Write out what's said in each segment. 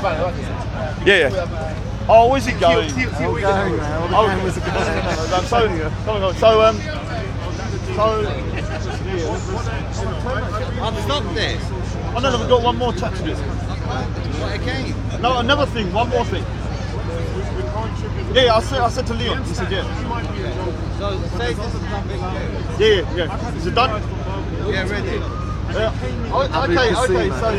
Yeah, yeah. Oh, where's he going? Going now. The cameras are I've stopped this. Oh no, we've got one more chat to do. What, again? No, another thing, one more thing. Yeah, I said to Leon, he said yeah. So, say this is something Yeah. Is it done? Yeah, ready. Okay.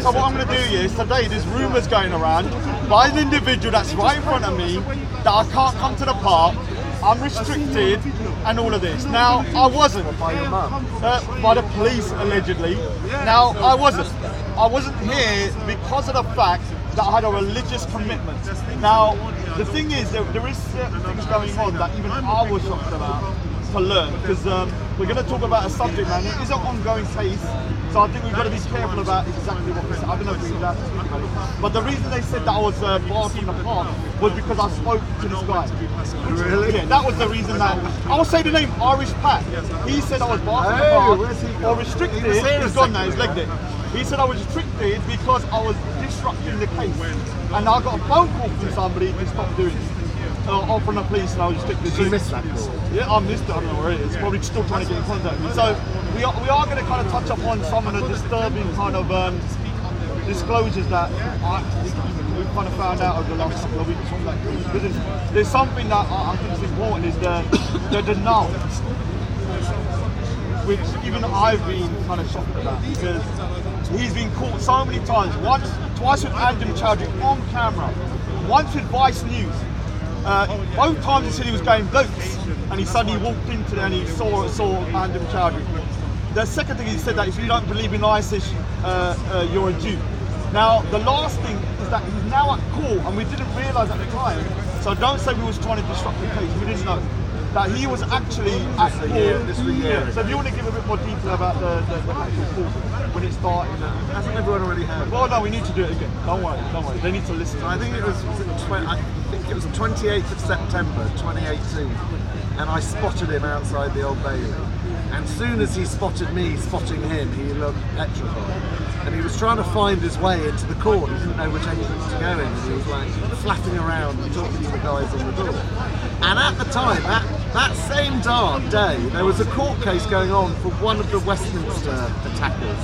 So what I'm going to do is today there's rumours going around by an individual that's right in front of me that I can't come to the park. I'm restricted and all of this. Now I wasn't by your mum, by the police allegedly. Now I wasn't here because of the fact that I had a religious commitment. Now the thing is there is certain things going on that even I was shocked about to learn, because we're going to talk about a subject, man. It is an ongoing case, so I think we've got to be careful about exactly what we say. I don't know if we're allowed to speak about it, but the reason they said that I was barred from the park was because I spoke to this guy. Really? Yeah, that was the reason that I will say the name Irish Pat. He said I was barred from the park or restricted. He's gone now. He's legged it. He said I was restricted because I was disrupting the case, and I got a phone call from somebody to stop doing it. Or from the police, and I was restricted. Did you miss that call? Yeah, I missed it. I don't know where it is. Probably still trying to get in contact with me. So we are going to kind of touch upon some of the disturbing kind of disclosures that we've kind of found out over the last couple of weeks from that case. Because there's something that I think is important, is the denial, which even I've been kind of shocked about, because he's been caught so many times. Twice with Andrew Chowdhury on camera, once with Vice News. Both times he said he was going votes, and he suddenly walked into there and he saw Andrew Chowdhury. The second thing he said that if you don't believe in ISIS, you're a Jew. Now the last thing is that he's now at court, and we didn't realise at the time. So don't say we was trying to disrupt the case. We didn't know that he was actually at court. Yeah. So if you want to give a bit more detail about the actual court when it started, Hasn't everyone already heard? well, no, we need to do it again. Don't worry. They need to listen. I think it was the 28th of September 2018, and I spotted him outside the Old Bailey. And as soon as he spotted me spotting him, he looked petrified. And he was trying to find his way into the court. He didn't know which entrance to go in, and he was like flapping around and talking to the guys on the door. And at the time, that same dark day, there was a court case going on for one of the Westminster attackers,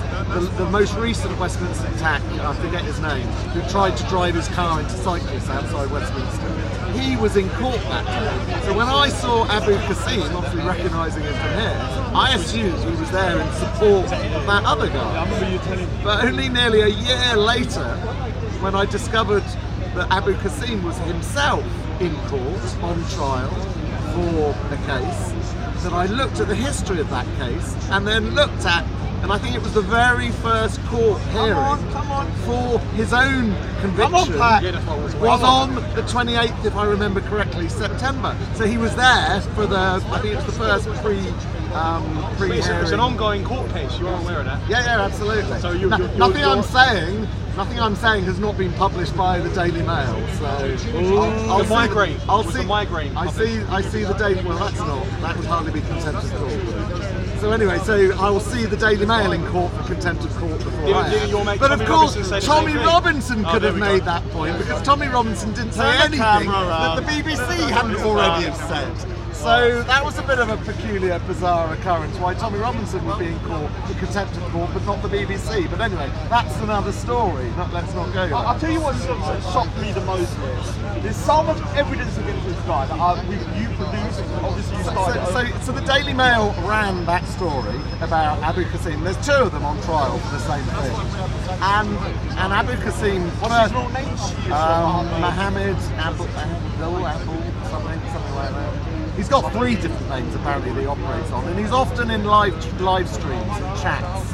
the most recent Westminster attack, I forget his name, who tried to drive his car into cyclists outside Westminster. He was in court that day. So when I saw Abu Qasim, obviously recognising him from here, I assumed he was there in support of that other guy. I remember you telling me. But only nearly a year later, when I discovered that Abu Qasim was himself in court on trial for the case, that I looked at the history of that case and then looked at, and I think it was the very first court hearing for his own conviction was on the 28th, if I remember correctly, September. So he was there for I think it was the first pre-hearing. It's an ongoing court case, you are aware of that? Yeah, absolutely. So nothing I'm saying has not been published by the Daily Mail. So I'll migraine. I see the Daily. Well, that would hardly be contempt of court. So anyway, I will see the Daily Mail in court for contempt of court before I am. But of course, Tommy Robinson could have made that point, because Tommy Robinson didn't say anything that the BBC hadn't already have said. So that was a bit of a peculiar, bizarre occurrence, why Tommy Robinson would be in court for contempt of court, but not the BBC. But anyway, that's another story. Let's not go there. I'll tell you what shocked me the most here. There's so much evidence against this guy that you produced. Obviously, you started. So the Daily Mail ran that story about Abu Qasim. There's two of them on trial for the same thing. And Abu Qasim. What's his real name? Mohammed Abdul, something like that. He's got three different names apparently that he operates on, and he's often in live streams and chats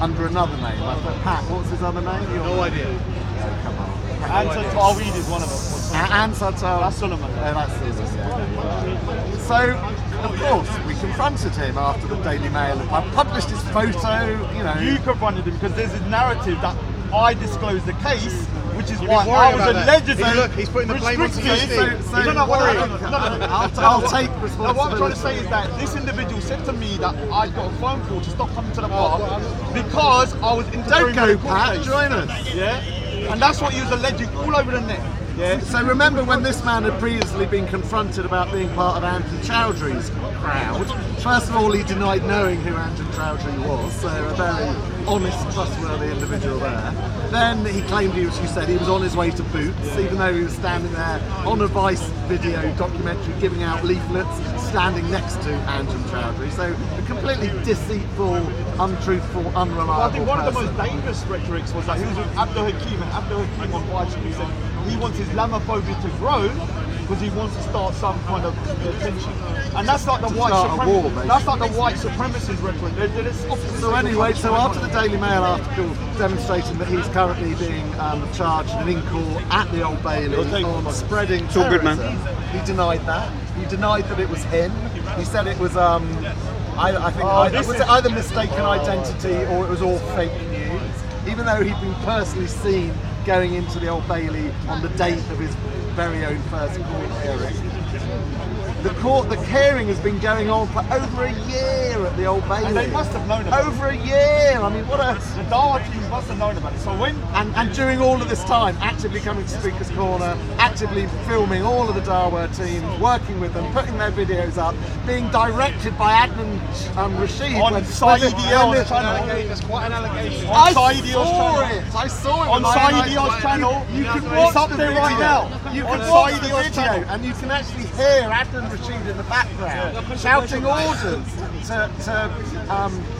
under another name. Like Pat, what's his other name? No idea. Oh, come on. Ansar Tawhid is one of them. Ansar Tawhid. That's Solomon. That's Solomon, yeah. So, of course, we confronted him after the Daily Mail had published his photo, you know. You confronted him because there's a narrative that I disclosed the case, which is why I was allegedly he's putting the blame on restricted. So I'll take responsibility. No, what I'm trying to say is that this individual said to me that I got a phone call to stop coming to the park because I was interfering with the court case. Join us. Yeah? And that's what he was alleging all over the net. Yeah. So remember when this man had previously been confronted about being part of Andrew Chowdhury's crowd, first of all he denied knowing who Andrew Chowdhury was, so a very honest, trustworthy individual there. Then he claimed he was, you said, he was on his way to Boots, even though he was standing there on a Vice video documentary giving out leaflets, standing next to Andrew Chowdhury. So a completely deceitful, untruthful, unreliable Well, I think one of the person. most dangerous rhetorics was that he was with Abdul Hakim, and Abdul Hakim on Vice, he said he wants Islamophobia to grow because he wants to start some kind of tension. And that's like the white start a war, supremacy. That's like the white supremacist rhetoric. So anyway, so after the Daily Mail article demonstrating that he's currently being charged and in court at the Old Bailey on spreading terrorism, he denied that. He denied that it was him. He said it was, I think, was it either mistaken identity or it was all fake news, even though he'd been personally seen going into the Old Bailey on the date of his very own first court hearing. The hearing has been going on for over a year at the Old Bailey. And they must have known about it. Over a year! I mean, what a... The Dawa team must have known about it. So when... And during all of this time, actively coming to Speaker's Corner, actively filming all of the Dawa team, working with them, putting their videos up, being directed by Adnan Rashid. On Saidio's channel. It's quite an allegation. On Saidio's channel. I saw it. On Saidio's channel. You can It's watch up the there video. right now. You On can watch the Saidio's video, channel. and you can actually hear Adnan Rashid in the background shouting orders to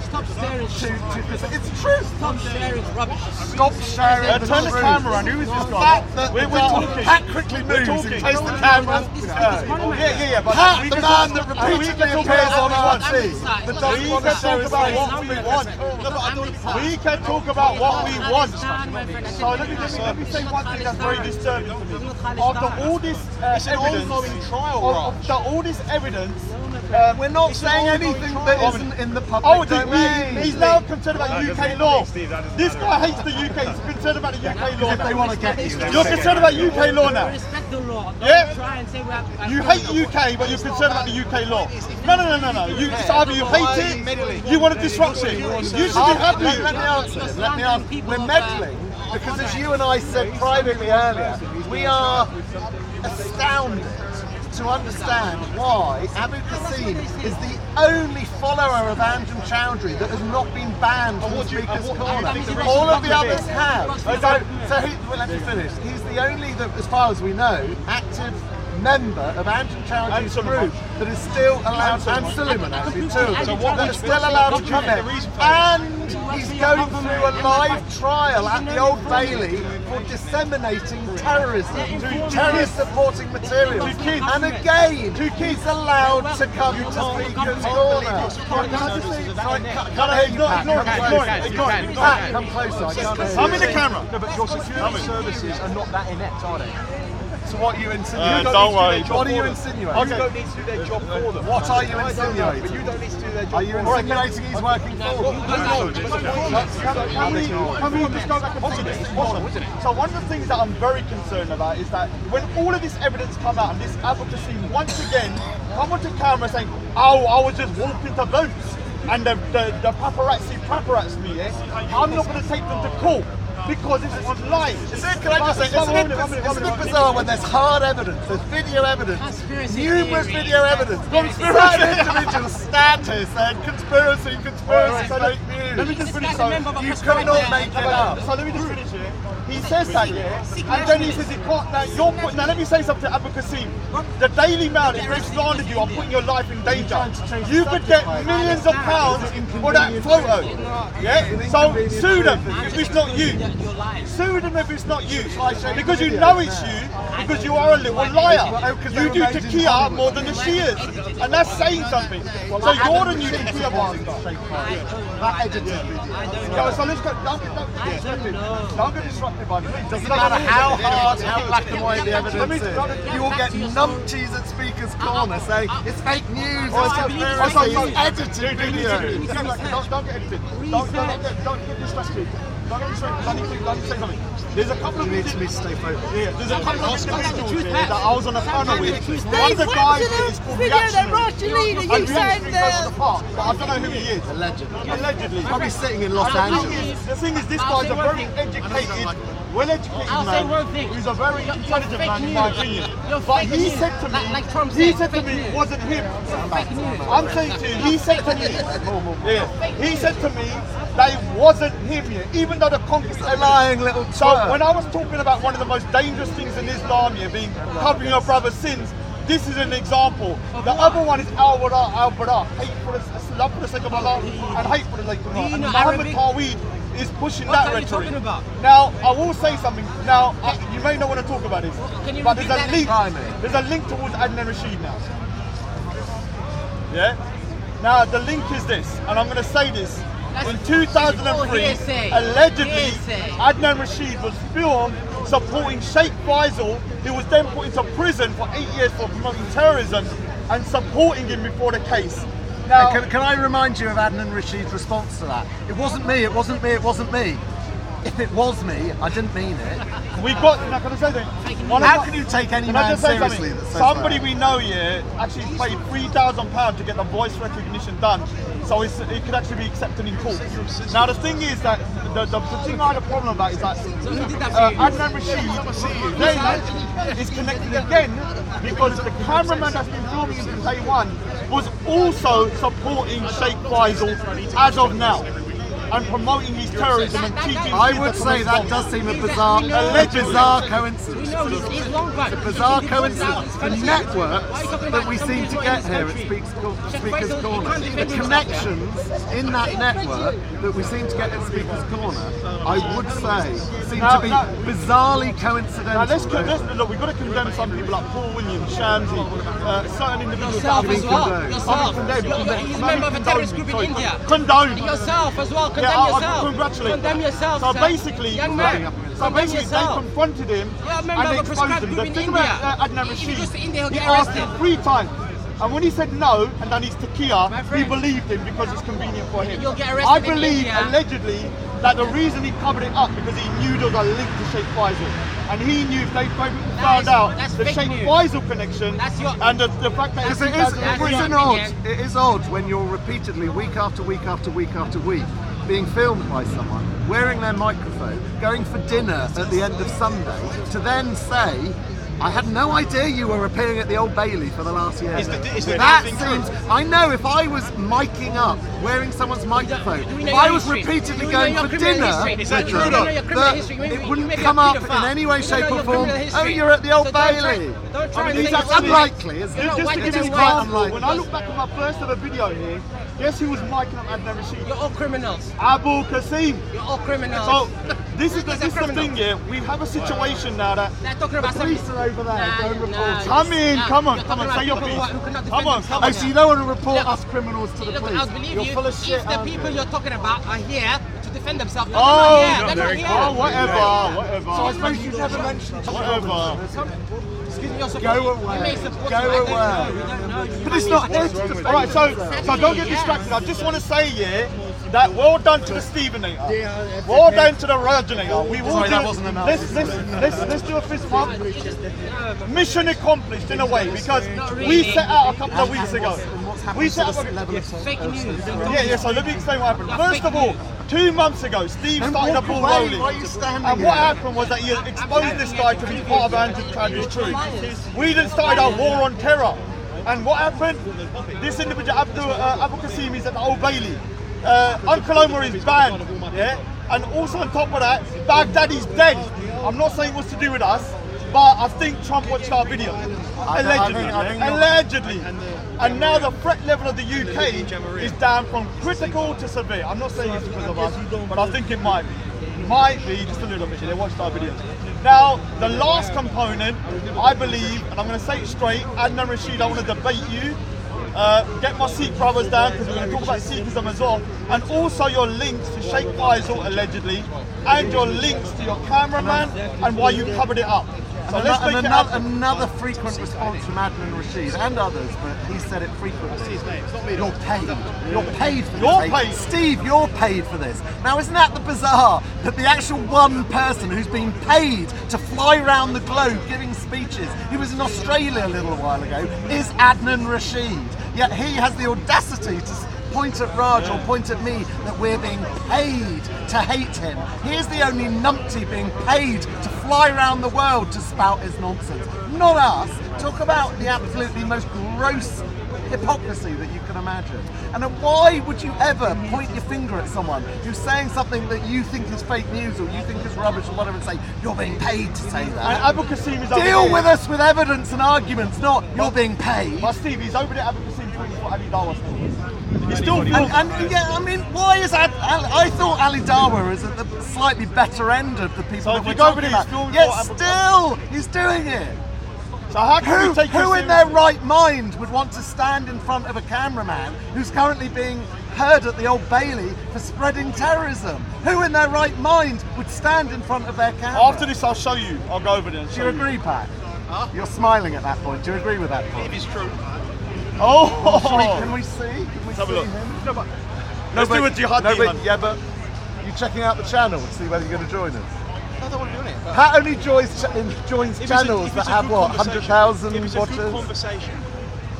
Stop sharing. it's true. Stop sharing rubbish. Stop sharing. Turn the camera on. Who is this guy? We're talking. Pat quickly moves in case the camera. Yeah. But Pat, we the can man talk- that we repeatedly can talk appears about on what RT. we That want. doesn't We want can to show talk his about face. what we want. We can talk about what we want. So let me say one thing that's very disturbing to me. After all this It's an evidence, ongoing trial, after all this evidence, We're not saying anything that isn't in the public domain. he's now concerned about UK law. This guy hates the UK. He's concerned about the UK law. If they want to get you, You're concerned about UK law now. Respect the law. Yeah? Try and say we have. You hate the UK, but you're concerned about the UK law. No. It's either you hate it, you want to disrupt it. You should be happy. Let me answer. We're meddling because, as you and I said privately earlier, we are astounded to understand why Abu Qasim is the only follower of Andrew Chowdhury that has not been banned from Speaker's Corner. All of the others have. So let me finish. He's the only, as far as we know, active member of Andrew Chowdhury's group that is still allowed, and Suleiman actually too, that is still allowed to come in. And he's going through a live trial at the Old Bailey for disseminating terrorism, terrorist supporting material. And again, he's allowed to come to Speaker's Corner. Ignore it. Pat, come closer. I can't hear I'm you. in the camera. No, but your security services are not that inept, are they? So what are you insinuating? Don't worry. What are you insinuating? You don't need to do their job for them. What are you But insinuating? you don't need to do their job Are you for them. insinuating he's working for them? Can we just go back and see this? So one of the things that I'm very concerned about is that when all of this evidence come out and this advocacy once again come onto camera saying, oh, I was just walking to Boots and the paparazzi me, yeah? I'm not going to take them to court because it's lies. Can I just say, isn't it bizarre when there's hard evidence, there's video evidence, numerous video evidence, certain individuals stand here saying conspiracy, fake news. Let me just finish. You cannot make it up. So let me just finish here. He says that, yeah, and then he says he can't. Now let me say something to Abu Qasim. The Daily Mail, if they slandered you, I'm putting your life in danger. You could get millions of pounds for that photo. Yeah? So sue them if it's not you. Sue them if it's not you. Because you know it's you, because you are a little liar. You do Takia more than the Shias. And that's saying something. So you're the new Takia master. That edited video. So let's go. Don't get disrupted by me. Doesn't matter how hard, how black and white the evidence is. You will get numpties at Speaker's Corner saying it's fake news, it's conspiracy, it's edited video. Don't get edited. Don't get distracted. Don't get distracted. I need to say something. There's a couple of You need to stay focused. Yeah, there's a couple of individuals here that I was on a panel with. One of the guys here is called Reactionary. And Reactionary goes to the park, but I don't know who he is. Allegedly. Probably sitting in Los Angeles. The thing is, this guy's a very educated well-educated I'll say one thing. Who's a very You're intelligent fake man in news. my opinion. You're But fake he news. said to me, Like Trump he said, said to fake me news. it wasn't him. Fake news. I'm saying to you, he said to me, he said to me that it wasn't him yet, even though the conquest a lying little So twerp. when I was talking about one of the most dangerous things in Islam here being covering your brother's sins, this is an example. The other one is al-bara, hate for the love for the sake of Allah and hate for the sake of Allah. you And know Muhammad Arabic? Tawheed is pushing What that are you rhetoric. talking about? Now, I will say something. Now, you may not want to talk about this, Can you but there's repeat a that? link. Try me. There's a link towards Adnan Rashid now. Yeah. Now the link is this, and I'm going to say this. That's In 2003, hearsay. allegedly, Hearsay. Adnan Rashid was filmed supporting Sheikh Faisal, who was then put into prison for 8 years for promoting terrorism and supporting him before the case. Now, Can I remind you of Adnan Rashid's response to that? It wasn't me, it wasn't me, it wasn't me. If it was me, I didn't mean it. we got. Now, can I say that? How can you take any Can I man just say seriously something? that says Somebody that? we know here actually paid £3,000 to get the voice recognition done, so it could actually be accepted in court. Now the thing is that the thing I had a problem about is that Adnan Rashid then is connected again because the cameraman that's been filming him from day one was also supporting Sheikh Faisal as of now and promoting his terrorism and teaching. I would say that does seem a bizarre coincidence. We know he's wrong, but A bizarre coincidence. The network that we seem to get here at Speaker's Corner, the connections in that network that we seem to get at Speaker's Corner, I would say seem to be bizarrely coincidental. Now let's look. We've got to condemn some people like Paul Williams, Shamsi, certain individuals. yourself that as well. condoned. Yourself. condemned. He's a member of a terrorist group in India. Condoned. Yourself as well. Yeah, Condemn I yourself. congratulate. Condemn yourself. So sir. basically, young man. they confronted him Yeah, a member and of a exposed prescribed him. group The in thing India. about Adnan If he Rashid, goes to India, he'll he get asked arrested. him 3 times. And when he said no and done his My taqiya, he friend. believed him because it's convenient for him. You'll get arrested I in believe, India. allegedly, that the reason he covered it up because he knew there was a link to Sheikh Faisal. And he knew if they found out that's the fake Sheikh news. Faisal connection That's your- and the fact that Because it it's is, it is odd when you're repeatedly, week after week after week after week, being filmed by someone, wearing their microphone, going for dinner at the end of Sunday, to then say, I had no idea you were appearing at the Old Bailey for the last year. That seems, I know if I was miking up, wearing someone's microphone, Do we if know I your was history? repeatedly Do we going know for your criminal dinner, history? Richard, Do we know your criminal that history? Maybe it you wouldn't may be come a up in paedophile. any way, Do we know shape or your form, criminal history? oh, you're at the Old So don't Bailey. Don't try I mean, and these say are you're white. unlikely, isn't it? You're not Just white, to give you're you an white. example, when I look back at my first ever video here, guess who was miking up Adnan Rashid? You're all criminals. Abu Qasim. You're all criminals. So this is the He's a criminal. thing here. We have a situation now that They're talking about the police are over there. Nah, Don't report. nah, Come in, nah, come on, you're come on. talking Say your about piece. people who cannot Come defend on, themselves. come Oh, on. so you don't want to report Look, us criminals to the Look, police? I'll believe You're you full of shit, if the aren't people you? you're talking about are here to defend themselves. They're Oh, not here. They're not here. Oh, whatever. So I suppose you never mentioned Whatever. Excuse me, you're supposed Go to- away. you may support Go I don't away. know. You don't know. You But might it's be not supposed here to- to All right, so don't get distracted. I just want to say, yeah, that well done to the Stevinator. Well done to the Rajinator. We will Sorry, do. that wasn't enough. Let's do a fist bump. Mission accomplished in a way because Not we really. set out a couple of weeks ago. What's happened We to set the up. level of Fake news. Yeah, so let me explain what happened. First of all, 2 months ago, Steve started a ball away. rolling. Why are you standing And here? what happened was that he exposed this guy to be part of anti-Travis truth. We then started our war on terror. And what happened? This individual, Abu Qasim, is at the Old Bailey. Uncle Omar is banned. Yeah? And also on top of that, Baghdadi's dead. I'm not saying what's to do with us, but I think Trump watched our video. Allegedly. I think not. Allegedly. And now the threat level of the UK is down from critical to severe. I'm not saying it's because of us, but I think it might be. Might be just a little bit. They watched our videos. Now, the last component, I believe, and I'm going to say it straight, Adnan Rashid, I want to debate you. Get my Sikh brothers down because we're going to talk about Sikhism as well, and also your links to Sheikh Faisal allegedly, and your links to your cameraman and why you covered it up. So let's make it happen. Another frequent response from Adnan Rashid and others, but he said it frequently. You're paid. You're paid for this. You're mate. paid. Steve, you're paid for this. Now, isn't that the bizarre that the actual one person who's been paid to fly around the globe giving speeches, he was in Australia a little while ago, is Adnan Rashid. Yet he has the audacity point at Raj or point at me that we're being paid to hate him. He's the only numpty being paid to fly around the world to spout his nonsense. Not us. Talk about the absolutely most gross hypocrisy that you can imagine. And why would you ever point your finger at someone who's saying something that you think is fake news or you think is rubbish or whatever and say, you're being paid to say that? And Abu Qasim is Deal with us with evidence and arguments, not you're being paid. But Steve, he's over there, Abu Qasim, talking for Ali Dawa still. He's still And yeah, I mean, why is that? I thought Ali Dawa is at the slightly better end of the people So that if we're you go over talking there, about. he's Yet still still, he's doing it. So how can we take Who in their right mind would want to stand in front of a cameraman who's currently being heard at the Old Bailey for spreading terrorism? Who in their right mind would stand in front of their camera? After this, I'll show you. I'll go over there and Do show you agree, Pat? You're smiling at that point. Do you agree with that point? If it's true. Oh! Can we see? Can we have a see look. him? Let's do a Jihadi, No, man. but, yeah, but you checking out the channel to see whether you're going to join us? I don't want to do it. But Pat only joins channels If that it's a have good what, conversation- 100,000 if it's a good watchers? conversation.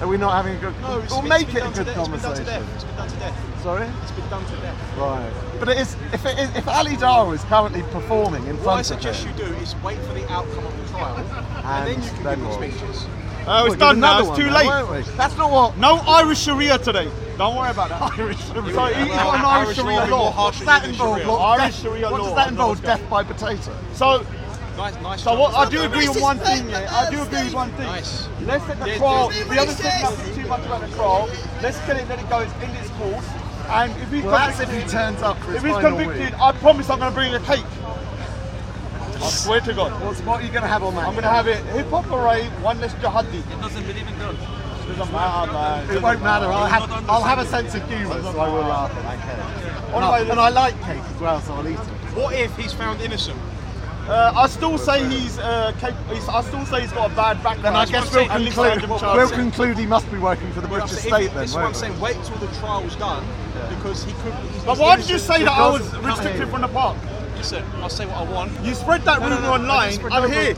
Are we not having a good? No, we'll make it a good It's been done to conversation. death. It's been done to death. Sorry? It's been done to death. Right. But it is. If Ali Dar is currently performing in What I front of suggest you him, do is wait for the outcome of the trial, and then you can then give what? your speeches. Oh, it's We'll done give now. another It's too one late. then, won't we? That's not what. No Irish Sharia today. Don't worry about that. Irish Sharia. So he's got an Irish Sharia law. What's harsher that than involve? Sharia. Irish Sharia What law. does that I know what's involve? Death by potato. So Nice. So what I do job. agree on one thing, yeah. I do agree with one thing. Nice. Let's let the Yeah, trial. yeah. We haven't said nothing too much about the trial. Let's get it, let it go. It's in its course. And if he's Well, that's if he convicted, turns up for his if he's final convicted, week. I promise I'm going to bring a cake. I swear to God. What are you going to have on that? I'm going to have it hip hop parade, one less jihadi. It doesn't believe in God. Doesn't matter, man. It won't matter. I'll have a sense of humour, so I will laugh at that cake. And I like cake as well, so I'll eat it. What if he's found innocent? I still say I still say he's got a bad background. Then I guess we'll And he's conclude. random charges. He must be working for the British So state then, this is what I'm won't we? saying. Wait till the trial's done, because he could. But why did you say that I was Because- restricted from the park? Listen, I'll say what I want. You spread that rumour online. I'm here.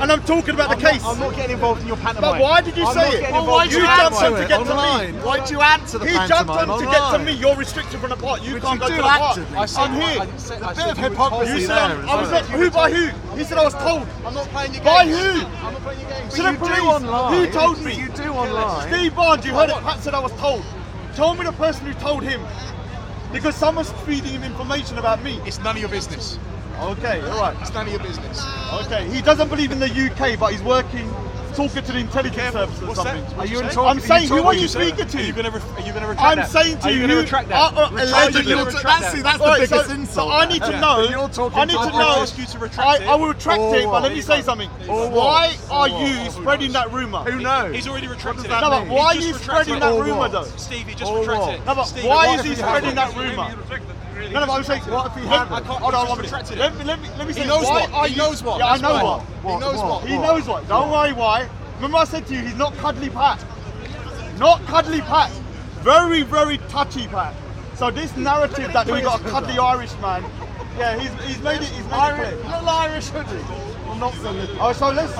And I'm talking about the case. I'm not getting involved in your pantomime. But why did you I'm say not it? getting Well, involved why in you your jumped pantomime. on to get to online? me? Why'd you answer the He jumped on pantomime to get to online? me. You're restricted from the park. You But can't you go to do the park. actively. I said, I'm here. I said bit of you were hypocrisy You told. said there. I was like, who by who? He said I was told. I'm not playing your By games. who? I'm not playing your games. To the You do police. online. Who told me? You do online. Steve Barnes, you heard it. Pat said I was told. Tell me the person who told him. Because someone's feeding him information about me. It's none of your business. Okay, alright. It's none of your business. Okay, he doesn't believe in the UK, but he's working, talking to the intelligence service or What's that? something. Are you in saying? talk- I'm saying, who are you saying? speaking to? Are you going to retract I'm that? saying to Are you you, going to retract that? allegedly. Are you gonna retract that? That's the Alright, biggest so insult. I need to Yeah. know. But you're talking I need to to- know. I'll ask you to retract it. I will retract Or it, but what? let me say something. Or what? Why are Or you what? spreading that rumour? Who knows? He's already retracted does that No, it. but mean? why are He's you just retracted spreading it. that Or rumour what? though? Steve, he just Or retracted what? it. No, but Steve, why what is if he he spreading hasn't? that rumour? No, but I'm saying, What if he let- hadn't? Hold on, He's one just minute. retracted it. Let me say, He knows why what. are He you? knows what. Yeah, I That's know why. what. He knows what. He knows what. Don't worry why. Remember I said to you, he's not cuddly Pat. Not cuddly Pat. Very, very touchy Pat. So this narrative that we got a cuddly Irish man, yeah, he's made it. He's made it clear. Little Irish hoodie. Well, not so little. Oh, so let's.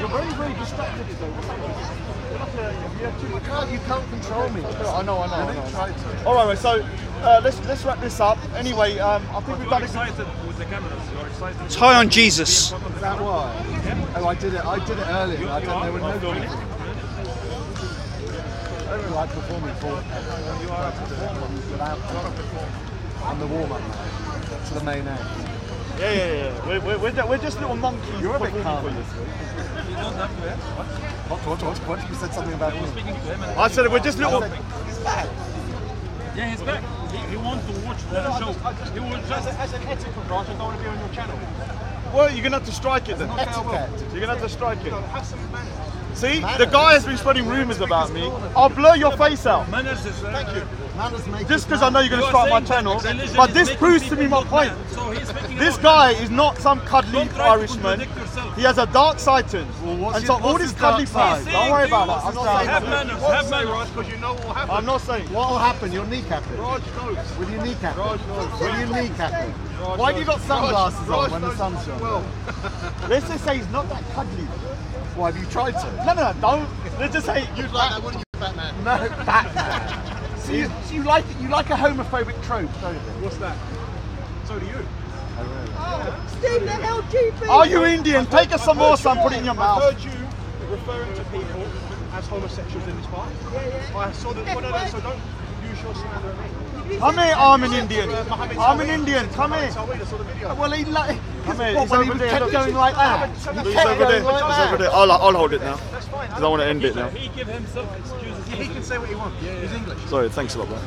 You're very, very distracted today. You can't control me. I know. Try to. All right, so let's wrap this up. Anyway, I think we've done a good. with the cameras. You are excited. It's high on Jesus. Is that why? Oh, I did it earlier. I don't know when no people. I don't really like performing for without on the warm-up now to the main end. Yeah. We're just little monkeys. You're a bit performing calm for in you. this week. What? You said something about me. I said we're just little. Yeah, he's back. He wants to watch the show. He will just. As an etiquette, Raj, I don't want to be on your channel. Well, you're gonna have to strike it then. Etiquette. You're gonna have to strike it. Have some manners. See, the guy has been spreading rumours about me. I'll blur your face out. Manners is. Thank you. Manners make Just it because I know you're going to start my channel. But this proves to me my point. So he's speaking This about guy is not some cuddly Don't try to Irishman. contradict yourself. He has a dark side to him. And so all this cuddly side? part, don't worry about that. I'm not saying Have that. manners. Have manners. Because you know what will happen. I'm not saying. What will happen? You'll kneecap it. Raj knows. Will you kneecap it? Raj knows. Will you kneecap it? Raj Why have knows. you got sunglasses Raj on when the knows sun's shining? well. Let's just say he's not that cuddly. Why have you tried to? No, don't. Let's just say You'd like that, wouldn't you, Batman? No, Batman. So you like a homophobic trope, don't you? What's that? So do you. Steve, they're LGBT. Are you Indian? Take us some more, son. Put it in your I've mouth. heard you referring to people as homosexuals in this bar. I saw that. No, so don't use your slander at me. Come here, I'm an Indian. I'm an Indian. Come here. I saw the video. Well, he like. Come here. What, He's when he over there. kept Look. going like that? He's over there. He's over there. I'll hold it now. That's fine. Because I want to end it now. He give himself excuses. He can say what he wants. He's English. Sorry, thanks a lot, man.